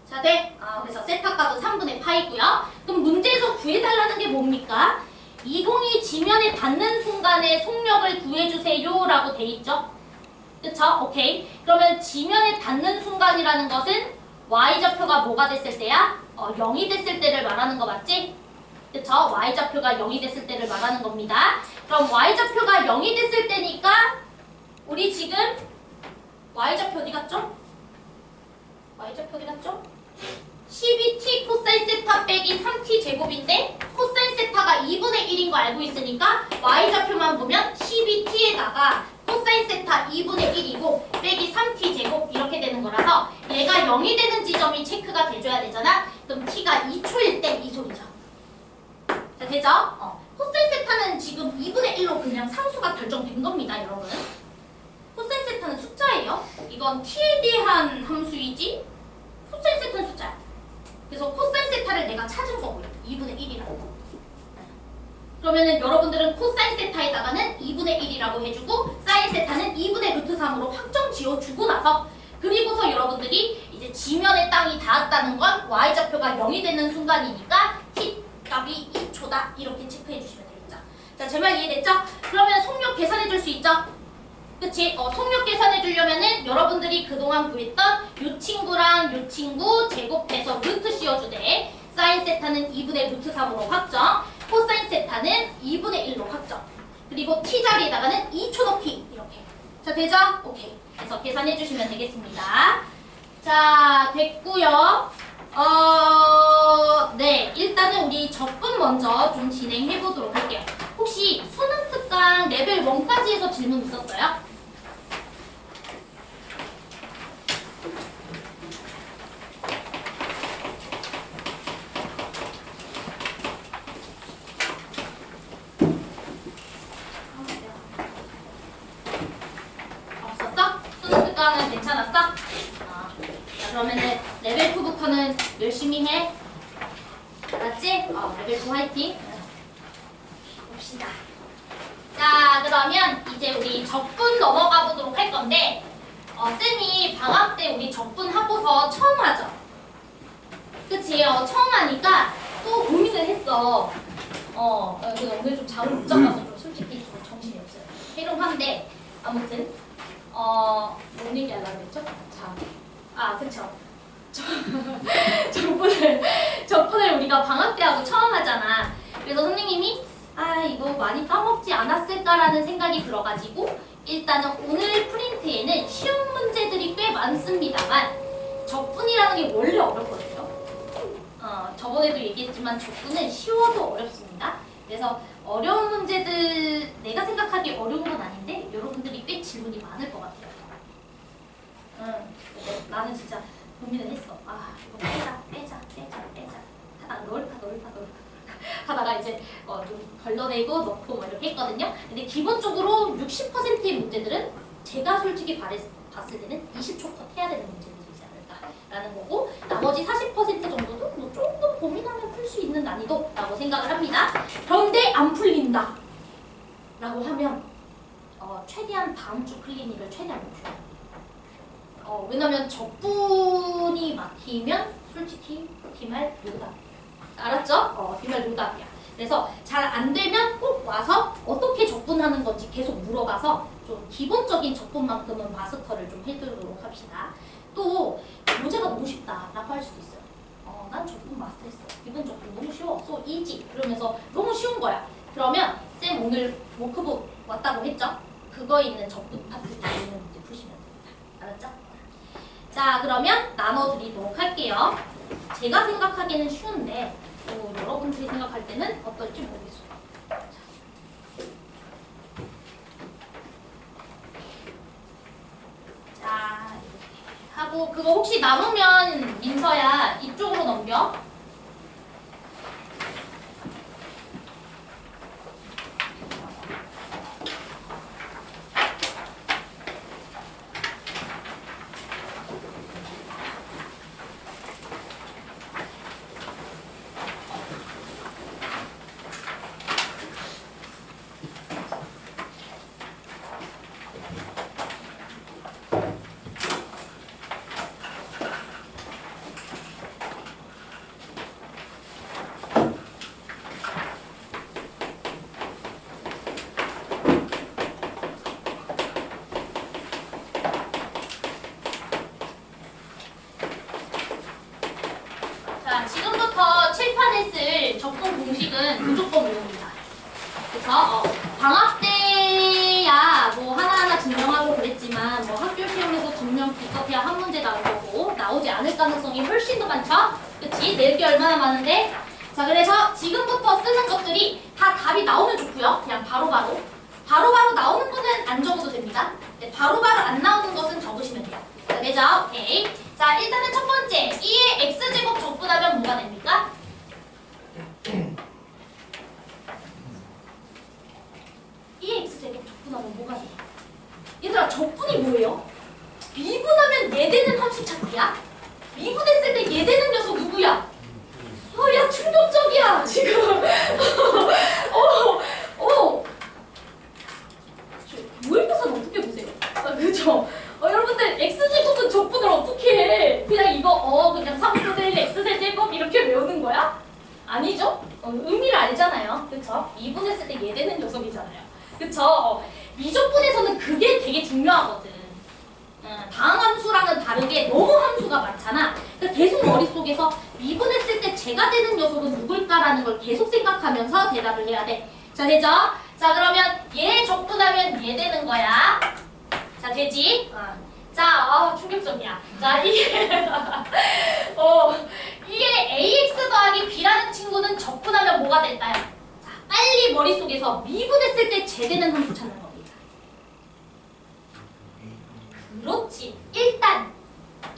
자, 네. 그래서 세타 값은 3분의 파이고요. 그럼 문제에서 구해달라는 게 뭡니까? 이 공이 지면에 닿는 순간에 속력을 구해주세요 라고 돼 있죠? 그쵸? 오케이. 그러면 지면에 닿는 순간이라는 것은 y좌표가 뭐가 됐을 때야? 0이 됐을 때를 말하는 거 맞지? 그쵸? y좌표가 0이 됐을 때를 말하는 겁니다. 그럼 y좌표가 0이 됐을 때니까 우리 지금 y좌표 어디 갔죠? y좌표 어디 갔죠? 12t 코사인 세타 빼기 3t 제곱인데 코사인 세타가 2분의 1인 거 알고 있으니까 y좌표만 보면 12t에다가 코사인 세타 2분의 1이고 빼기 3t 제곱 이렇게 되는 거라서 얘가 0이 되는 지점이 체크가 돼줘야 되잖아. 그럼 t가 2초일 때 이 소리죠. 자, 되죠? 코사인 세타는 지금 2분의 1로 그냥 상수가 결정된 겁니다, 여러분. 코사인 세타는 숫자예요. 이건 t에 대한 함수이지 코사인 세타는 숫자야. 그래서 코사인 세타를 내가 찾은 거고요. 2분의 1이라고. 그러면은 여러분들은 코사인 세타에다가는 2분의 1이라고 해주고 사인 세타는 2분의 루트 3으로 확정 지어주고 나서 그리고서 여러분들이 이제 지면에 땅이 닿았다는 건 y좌표가 0이 되는 순간이니까 t 값이 2초다 이렇게 체크해 주시면 되겠죠. 자, 제 말 이해됐죠? 그러면 속력 계산해 줄 수 있죠? 그치? 속력 계산해 주려면은 여러분들이 그동안 구했던 요 친구랑 요 친구 제곱해서 루트 씌워주되 사인 세타는 2분의 루트 3으로 확정 코사인 세타는 2분의 1로 확정 그리고 t 자리에다가는 2초 넣기 이렇게. 자, 되죠? 오케이. 그래서 계산해 주시면 되겠습니다. 자, 됐고요. 네, 일단은 우리 접근 먼저 좀 진행해 보도록 할게요. 혹시 수능 특강 레벨 1까지 해서 질문 있었어요? 화이팅 해. 알았지? 레벨 2 화이팅. 봅시다. 자, 그러면 이제 우리 적분 넘어가 보도록 할 건데, 쌤이 방학 때 우리 적분 하고서 처음 하죠? 그치? 처음 하니까 또 고민을 했어. 그래서 오늘 좀 잠을 못 잡아서 좀 솔직히 좀 정신이 없어요. 해롱한데, 아무튼, 뭔 얘기 하려고 했죠? 자, 그쵸. 적분을 우리가 방학 때 하고 처음 하잖아. 그래서 선생님이 이거 많이 까먹지 않았을까라는 생각이 들어가지고 일단은 오늘 프린트에는 쉬운 문제들이 꽤 많습니다만 적분이라는 게 원래 어렵거든요. 저번에도 얘기했지만 적분은 쉬워도 어렵습니다. 그래서 어려운 문제들 내가 생각하기에 어려운 건 아닌데 여러분들이 꽤 질문이 많을 것 같아요. 나는 진짜 고민을 했어. 이거 빼자 하다가 넣을까 하다가 이제 좀 걸러내고 넣고 뭐 이렇게 했거든요. 근데 기본적으로 60%의 문제들은 제가 솔직히 봤을 때는 20초 컷 해야 되는 문제들이지 않을까라는 거고, 나머지 40% 정도도 뭐 조금 고민하면 풀 수 있는 난이도라고 생각을 합니다. 그런데 안 풀린다 라고 하면 최대한 다음 주 풀린 일을 최대한 목표해요. 왜냐면 적분이 막히면 솔직히 뒷말 노답. 알았죠? 뒷말 노답이야. 그래서 잘 안 되면 꼭 와서 어떻게 적분하는 건지 계속 물어봐서 좀 기본적인 적분만큼은 마스터를 좀 해두도록 합시다. 또 문제가 너무 쉽다라고 할 수도 있어요. 난 적분 마스터했어. 이번 적분 너무 쉬워. so easy. 그러면서 너무 쉬운 거야. 그러면 쌤 오늘 워크북 왔다고 했죠? 그거에 있는 적분 파트 다 있는 문제 푸시면 됩니다. 알았죠? 자, 그러면 나눠드리도록 할게요. 제가 생각하기에는 쉬운데 여러분들이 생각할 때는 어떨지 모르겠어요. 자, 이렇게 하고 그거 혹시 남으면 민서야 이쪽으로 넘겨. 지금부터 칠판에 쓸 적분 공식은 무조건 외웁니다. 그쵸? 방학 때야 뭐 하나하나 증명하고 그랬지만 뭐 학교 시험에서 증명 기껏해야 한 문제 나올 거고 나오지 않을 가능성이 훨씬 더 많죠? 그치? 낼 게 얼마나 많은데? 자, 그래서 지금부터 쓰는 것들이 다 답이 나오면 좋고요. 그냥 바로바로 나오는 거는 안 적어도 됩니다. 바로바로 안 나오는 것은 적으시면 돼요. 자, 되죠? 오케이. 자, 일단은 첫 번째 2의 x제곱 적분하면 뭐가 됩니까? 2의 x제곱 적분하면 뭐가 돼요? 얘들아, 적분이 뭐예요? 미분하면 얘되는 함수 찾기야? 미분했을 때 얘되는 녀석 누구야? 야, 충격적이야 지금. 모의고사는 어떻게 보세요? 그죠? 여러분들 x제곱은 적분을 어떻게 해? 그냥 이거 그냥 3분의 1 x제곱 이렇게 외우는 거야? 아니죠? 의미를 알잖아요. 그쵸? 미분했을 때 얘되는 녀석이잖아요. 그쵸? 미적분에서는 그게 되게 중요하거든. 다항함수랑은 다르게 너무 함수가 많잖아. 그러니까 계속 머릿속에서 미분했을 때 제가 되는 녀석은 누굴까라는 걸 계속 생각하면서 대답을 해야 돼. 자, 되죠? 자, 그러면 얘 적분하면 얘 되는 거야. 자, 되지? 자, 충격적이야. 자, 이게 ax 더하기 b라는 친구는 적분하면 뭐가 될까요? 자, 빨리 머릿속에서 미분했을 때 제되는 함수 찾는 겁니다. 그렇지. 일단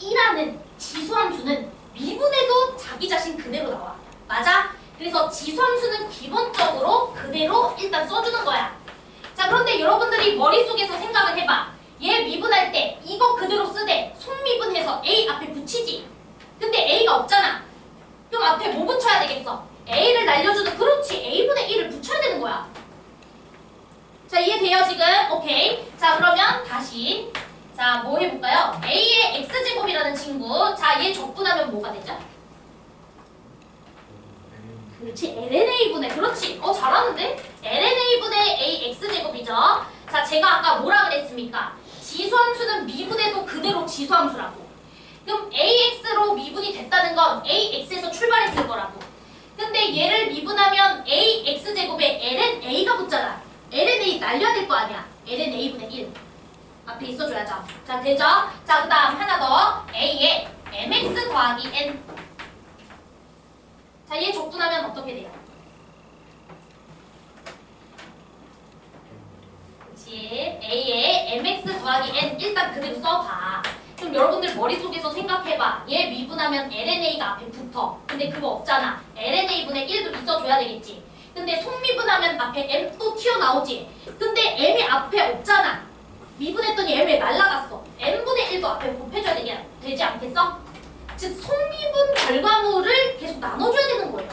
2라는 지수함수는 미분해도 자기 자신 그대로 나와. 맞아? 그래서 지수함수는 기본적으로 그대로 일단 써주는 거야. 자, 그런데 여러분들이 머릿속에서 생각을 해봐. 얘 미분할 때 이거 그대로 쓰되 손미분해서 a 앞에 붙이지. 근데 a가 없잖아. 그럼 앞에 뭐 붙여야 되겠어? a를 날려주는, 그렇지, a분의 1을 붙여야 되는 거야. 자, 이해돼요 지금? 오케이. 자, 그러면 다시 자, 뭐 해볼까요? a의 x제곱이라는 친구. 자, 얘 적분하면 뭐가 되죠? 그렇지, lna분의, 그렇지, 잘하는데? lna분의 a x제곱이죠. 자, 제가 아까 뭐라 그랬습니까? 지수함수는 미분해도 그대로 지수함수라고. 그럼 ax로 미분이 됐다는 건 ax에서 출발했을 거라고. 근데 얘를 미분하면 ax제곱에 ln a가 붙잖아. ln a 날려야 될 거 아니야. ln a분의 1 앞에 있어줘야죠. 자, 되죠? 자, 그 다음 하나 더. a에 mx 더하기 n. 자, 얘 적분하면 어떻게 돼요? 그치, a에 mx 더하기 n 일단 그대로 써봐. 그럼 여러분들 머릿속에서 생각해봐. 얘 미분하면 lna가 앞에 붙어. 근데 그거 없잖아. lna분의 1도 있어줘야 되겠지. 근데 속미분하면 앞에 m 또 튀어나오지. 근데 m이 앞에 없잖아. 미분했더니 m이 날라갔어. n분의 1도 앞에 곱해줘야 되지 않겠어? 즉 속미분 결과물을 계속 나눠줘야 되는 거예요.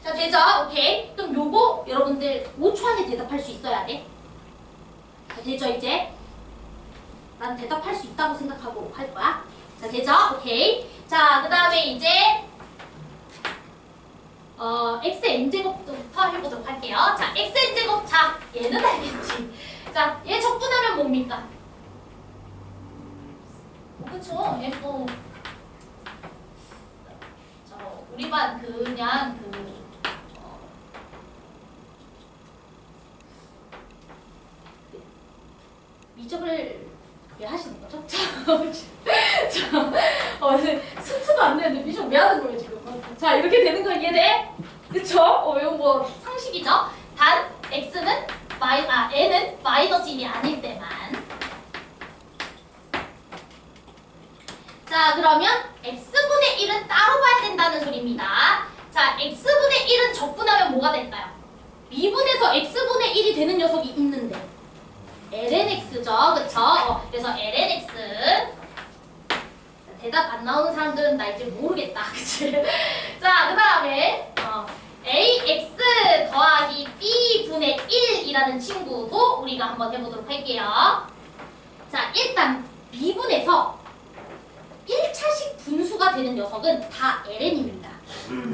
자, 되죠? 오케이. 그럼 요거 여러분들 5초 안에 대답할 수 있어야 돼. 자, 되죠 이제? 난 대답할 수 있다고 생각하고 할 거야. 자, 되죠? 오케이. 자, 그 다음에 이제 xn제곱부터 해보도록 할게요. 자, xn제곱. 자, 얘는 알겠지. 자, 얘 적분하면 뭡니까? 그쵸? 얘 또 우리 반 그냥 미적을 왜 하시는 거죠? 스트도 안 되는데 미적 왜 하는 거예요 지금? 자, 이렇게 되는 거 이해돼? 그쵸? 이건 뭐 상식이죠? 단 x는 n은 마이너스 1이 아닐 때만. 자, 그러면 x분의 1은 따로 봐야 된다는 소리입니다. 자, x분의 1은 적분하면 뭐가 될까요? 미분에서 x분의 1이 되는 녀석이 있는데 lnx죠. 그쵸? 그래서 lnx. 대답 안 나오는 사람들은 나 이제 모르겠다. 그치? 자, 그 다음에 ax 더하기 b분의 1이라는 친구도 우리가 한번 해보도록 할게요. 자, 일단 미분에서 1차식 분수가 되는 녀석은 다 ln입니다.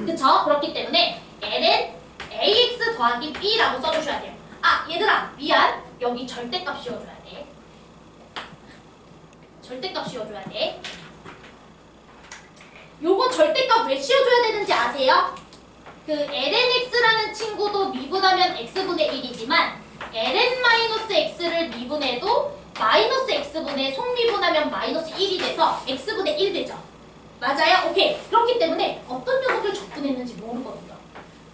그쵸? 그렇기 때문에 ln ax 더하기 b라고 써주셔야 돼요. 아, 얘들아, 미안. 여기 절대값 씌워줘야 돼. 절대값 씌워줘야 돼. 요거 절대값 왜 씌워줘야 되는지 아세요? 그 lnx라는 친구도 미분하면 x분의 1이지만 ln-x를 미분해도 마이너스 x분의 속미분하면 마이너스 1이 돼서 x분의 1 되죠. 맞아요? 오케이. 그렇기 때문에 어떤 녀석을 적분했는지 모르거든요.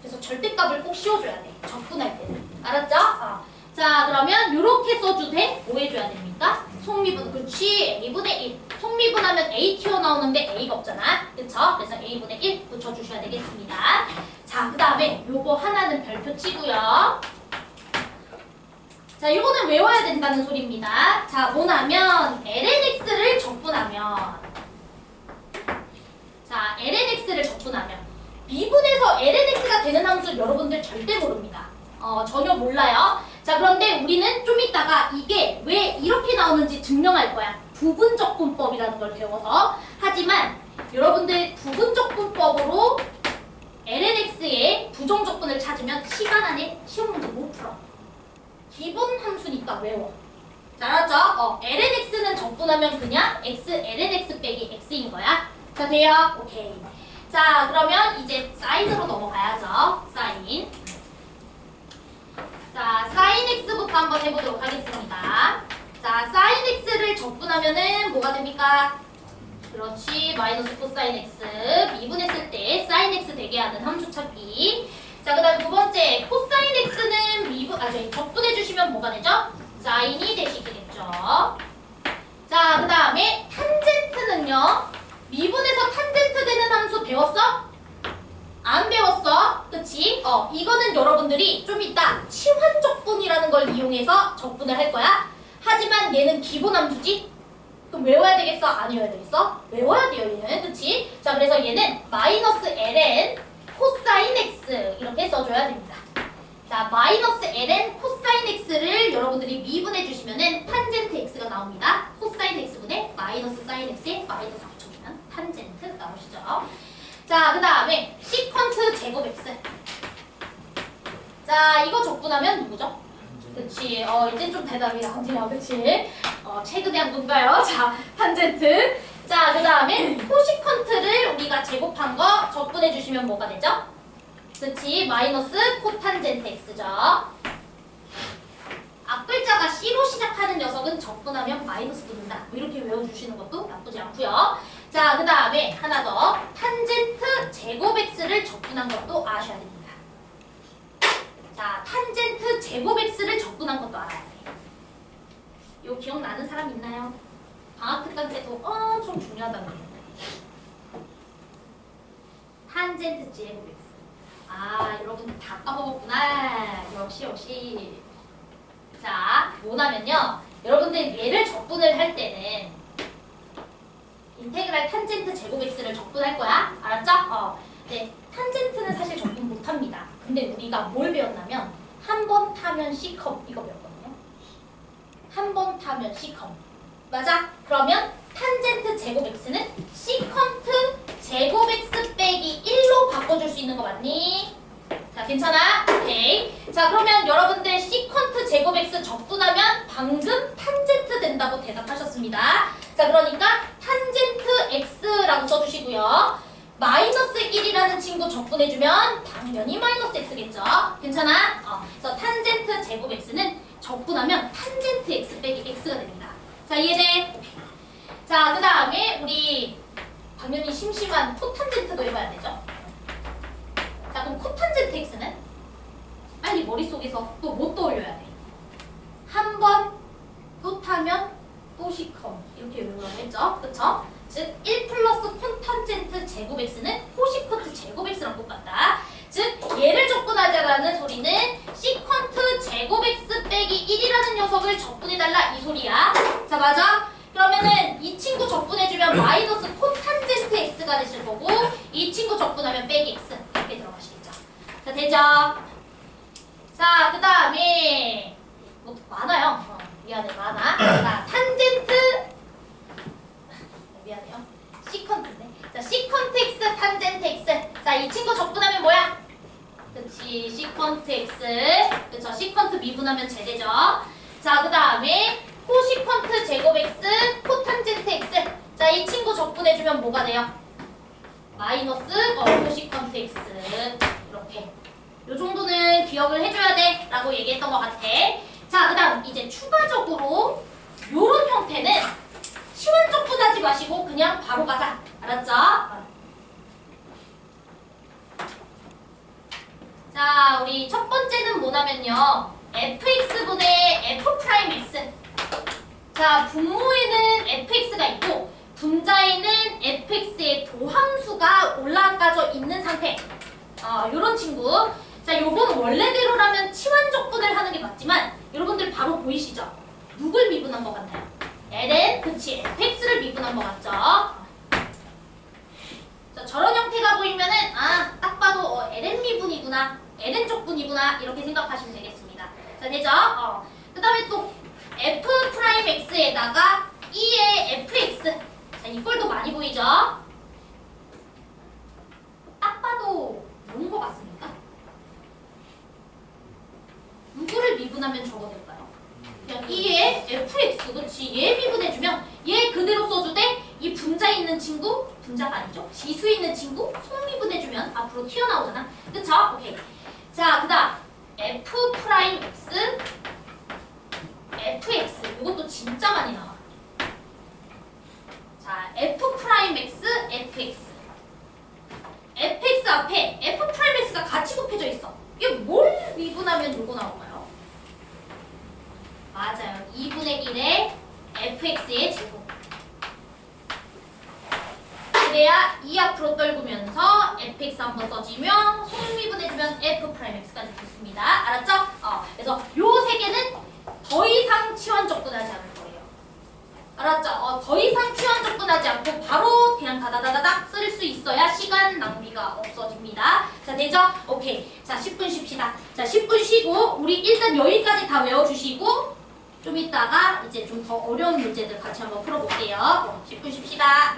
그래서 절대값을 꼭 씌워줘야 돼. 적분할 때는. 알았죠? 자, 그러면 이렇게 써도 돼? 뭐 해줘야 됩니까? 속미분. 그렇지. a분의 1. 속미분하면 a 튀어나오는데 a가 없잖아. 그쵸? 그래서 a분의 1 붙여주셔야 되겠습니다. 자, 그 다음에 요거 하나는 별표 치고요. 자, 이거는 외워야 된다는 소리입니다. 자, 뭐냐면 lnx를 적분하면, 자, lnx를 적분하면 미분에서 lnx가 되는 함수 여러분들 절대 모릅니다. 전혀 몰라요. 자, 그런데 우리는 좀 이따가 이게 왜 이렇게 나오는지 증명할 거야. 부분적분법이라는 걸 배워서. 하지만 여러분들 부분적분법으로 lnx의 부정적분을 찾으면 시간 안에 시험 문제 못 풀어. 기본 함수니까 외워. 자, 알았죠? lnx는 적분하면 그냥 lnx 빼기 x인 거야. 자, 돼요? 오케이. 자, 그러면 이제 사인으로 넘어가야죠. 사인. 자, sin x부터 한번 해보도록 하겠습니다. 자, sin x를 적분하면은 뭐가 됩니까? 그렇지, 마이너스 코사인 x. 미분했을 때 sin x 되게 하는 함수 찾기. 자, 그 다음 두 번째, 코사인 x는 적분해주시면 뭐가 되죠? 사인이 되시겠죠. 자, 그 다음에 탄젠트는요, 미분에서 탄젠트 되는 함수 배웠어? 안 배웠어? 그치? 이거는 여러분들이 좀 이따 치환적분이라는 걸 이용해서 적분을 할 거야. 하지만 얘는 기본 함수지? 그럼 외워야 되겠어? 안 외워야 되겠어? 외워야 돼요, 얘는. 그치? 자, 그래서 얘는 마이너스 ln 코사인 x 이렇게 써줘야 됩니다. 자, 마이너스 ln 코사인 x를 여러분들이 미분해 주시면은 탄젠트 x가 나옵니다. 코사인 x분의 마이너스 사인 x에 마이너스 붙여주면 탄젠트 나오시죠. 자, 그 다음에 시퀀트 제곱 x. 자, 이거 적분하면 누구죠? 그치, 이제 좀 대답이 나오네요. 그치? 최근에 한 건가요? 자, 탄젠트. 자, 그 다음에 코시컨트를 우리가 제곱한 거 적분해 주시면 뭐가 되죠? 그치, 마이너스 코탄젠트 x죠. 앞글자가 C로 시작하는 녀석은 적분하면 마이너스 붙는다. 이렇게 외워주시는 것도 나쁘지 않고요. 자, 그 다음에 하나 더. 탄젠트 제곱 x를 적분한 것도 아셔야 됩니다. 자, 탄젠트 제곱 x를 적분한 것도 알아야 돼요. 이거 기억나는 사람 있나요? 방학 특강 때도 엄청 중요하다는 거예요. 탄젠트 제곱 x. 아, 여러분들 다 까먹었구나. 역시. 자, 뭐냐면요. 여러분들 얘를 적분을 할 때는 인테그랄 탄젠트 제곱 x를 적분할 거야. 알았죠? 네, 탄젠트는 사실 적분 못합니다. 근데 우리가 뭘 배웠냐면 한 번 타면 C컴 이거 배웠거든요. 한 번 타면 C컴. 맞아? 그러면 탄젠트 제곱 x는 시컨트 제곱 x 빼기 1로 바꿔줄 수 있는 거 맞니? 자, 괜찮아? 오케이. 자, 그러면 여러분들 시컨트 제곱 x 적분하면 방금 탄젠트 된다고 대답하셨습니다. 자, 그러니까 탄젠트 x라고 써주시고요. 마이너스 1이라는 친구 적분해주면 당연히 마이너스 x겠죠? 괜찮아? 그래서 탄젠트 제곱 x는 적분하면 탄젠트 x 빼기 x가 됩니다. 자, 이해돼? 자, 그 다음에 우리 당연히 심심한 코탄젠트도 해봐야 되죠? 자, 그럼 코탄젠트 x는 빨리 머릿속에서 또 못 떠올려야 돼. 한 번 또 타면 또 시컴 이렇게 외우라고 했죠? 그쵸? 즉, 1 플러스 코탄젠트 제곱 x는 코시컨트 제곱 x랑 똑같다. 즉, 얘를 적분하자라는 소리는 시컨트 제곱 x 빼기 1이라는 녀석을 적분해달라 이 소리야. 자, 맞아? 그러면은 이 친구 적분해주면 마이너스 코탄젠트 x가 되실 거고 이 친구 적분하면 빼기 x 이렇게 들어가시겠죠. 자, 되죠? 자, 그 다음에 뭐 많아요. 미안해, 많아. 자, 탄젠트 미안해요. 시컨트네. 자, 시컨트 x, 탄젠트 x. 자, 이 친구 적분하면 뭐야? 그치, 시컨트 x. 그쵸, 시컨트 미분하면 제되죠. 자, 그 다음에 코시컨트 제곱 x, 코탄젠트 x. 자, 이 친구 적분해주면 뭐가 돼요? 마이너스 코시컨트 x. 이렇게. 요 정도는 기억을 해줘야 돼. 라고 얘기했던 것 같아. 자, 그 다음 이제 추가적으로 요런 형태는 시원 적분하지 마시고 그냥 바로 가자. 알았죠? 자, 우리 첫 번째는 뭐냐면요. fx분의 f'x. 자, 분모에는 fx가 있고 분자에는 fx의 도함수가 올라가져 있는 상태. 요런 친구. 자, 요건 원래대로라면 치환 적분을 하는 게 맞지만 여러분들 바로 보이시죠? 누굴 미분한 것 같나요? ln, 그치, fx를 미분한 것 같죠? 자, 저런 형태가 보이면은 딱 봐도 ln 미분이구나, ln 적분이구나 이렇게 생각하시면 되겠습니다. 자, 되죠? 그 다음에 또 f'x에다가 2의 fx. 자, 이 꼴도 많이 보이죠? 딱 봐도 뭔 것 같습니까? 누구를 미분하면 저거 될까요? 그냥 2의 fx, 그렇지? 얘 미분해주면 얘 그대로 써주되 이 분자에 있는 친구, 분자가 아니죠? 지수에 있는 친구 속미분해주면 앞으로 튀어나오잖아. 그쵸? 오케이. 자, 그 다음 f'x, fx. 이것도 진짜 많이 나와. 자, f'x, fx. fx 앞에 f'x가 같이 곱해져 있어. 이게 뭘 미분하면 요거 나올까요? 맞아요. 2분의 1의 fx의 제곱. 그래야 2 앞으로 떨구면서 fx 한번 써지면 속미분해주면 f'x까지 붙습니다. 알았죠? 그래서 요 세 개는 더 이상 치환 적분하지 않을 거예요. 알았죠? 알았죠? 더 이상 치환 접근하지 않고 바로 그냥 다다다다닥 쓸 수 있어야 시간 낭비가 없어집니다. 자, 되죠? 오케이. 자, 10분 쉽시다. 자, 10분 쉬고 우리 일단 여기까지 다 외워주시고 좀 이따가 이제 좀 더 어려운 문제들 같이 한번 풀어볼게요. 10분 쉽시다.